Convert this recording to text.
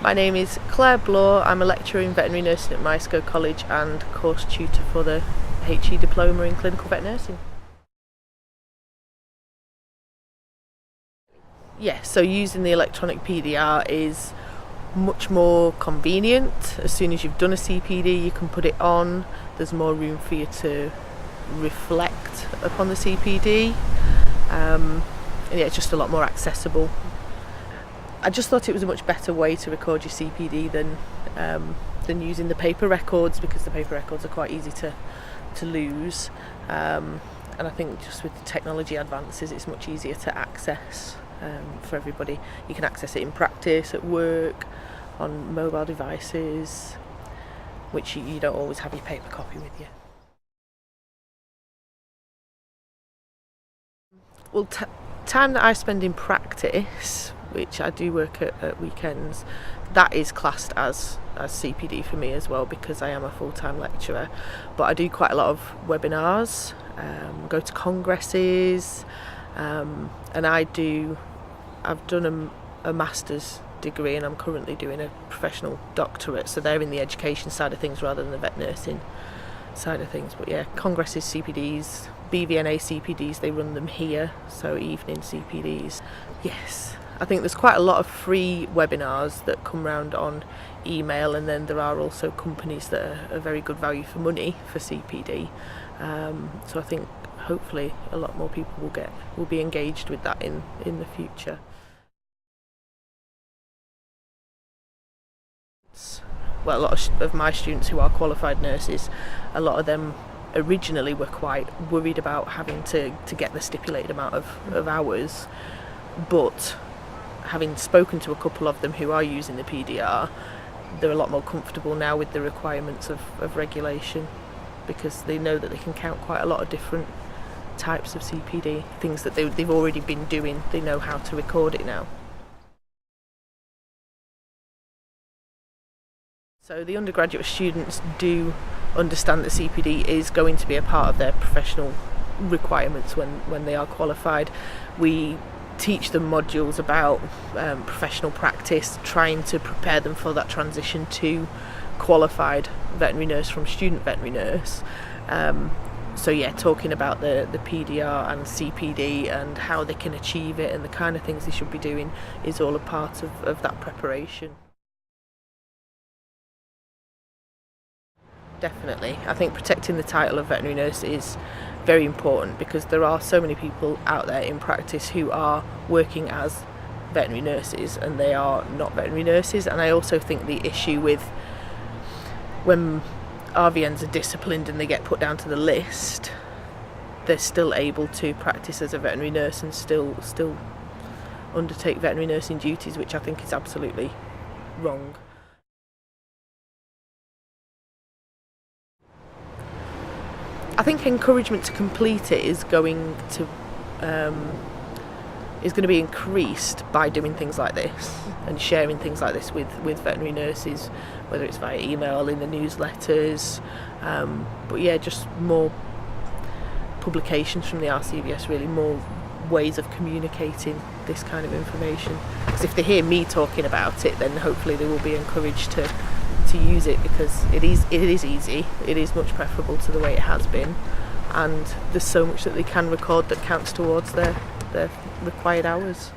My name is Claire Bloor. I'm a lecturer in veterinary nursing at Mysco College and course tutor for the HE diploma in clinical vet nursing. Yes, so using the electronic PDR is much more convenient. As soon as you've done a CPD, you can put it on. There's more room for you to reflect upon the CPD, and yeah, it's just a lot more accessible. I just thought it was a much better way to record your CPD than using the paper records, because the paper records are quite easy to lose, and I think just with the technology advances it's much easier to access for everybody. You can access it in practice, at work, on mobile devices, which you don't always have your paper copy with you. Well, time that I spend in practice, which I do work at weekends, that is classed as CPD for me as well, because I am a full-time lecturer. But I do quite a lot of webinars, go to congresses, and I've done a master's degree, and I'm currently doing a professional doctorate, so they're in the education side of things rather than the vet nursing side of things. But yeah, congresses, CPDs, BVNA CPDs, they run them here, so evening CPDs. Yes, I think there's quite a lot of free webinars that come round on email, and then there are also companies that are very good value for money for CPD. So I think hopefully a lot more people will be engaged with that in the future. Well, a lot of my students who are qualified nurses, a lot of them originally were quite worried about having to get the stipulated amount of hours, but having spoken to a couple of them who are using the PDR, they're a lot more comfortable now with the requirements of regulation, because they know that they can count quite a lot of different types of CPD, things that they've already been doing. They know how to record it now. So the undergraduate students do understand that CPD is going to be a part of their professional requirements when they are qualified. We teach them modules about professional practice, trying to prepare them for that transition to qualified veterinary nurse from student veterinary nurse. So yeah, talking about the PDR and CPD and how they can achieve it and the kind of things they should be doing is all a part of that preparation. Definitely. I think protecting the title of veterinary nurse is very important, because there are so many people out there in practice who are working as veterinary nurses and they are not veterinary nurses. And I also think the issue with when RVNs are disciplined and they get put down to the list, they're still able to practice as a veterinary nurse and still undertake veterinary nursing duties, which I think is absolutely wrong. I think encouragement to complete it is going to be increased by doing things like this and sharing things like this with veterinary nurses, whether it's via email, in the newsletters, but yeah, just more publications from the RCVS, really more ways of communicating this kind of information. Because if they hear me talking about it, then hopefully they will be encouraged to use it, because it is easy. It is much preferable to the way it has been, and there's so much that they can record that counts towards their required hours.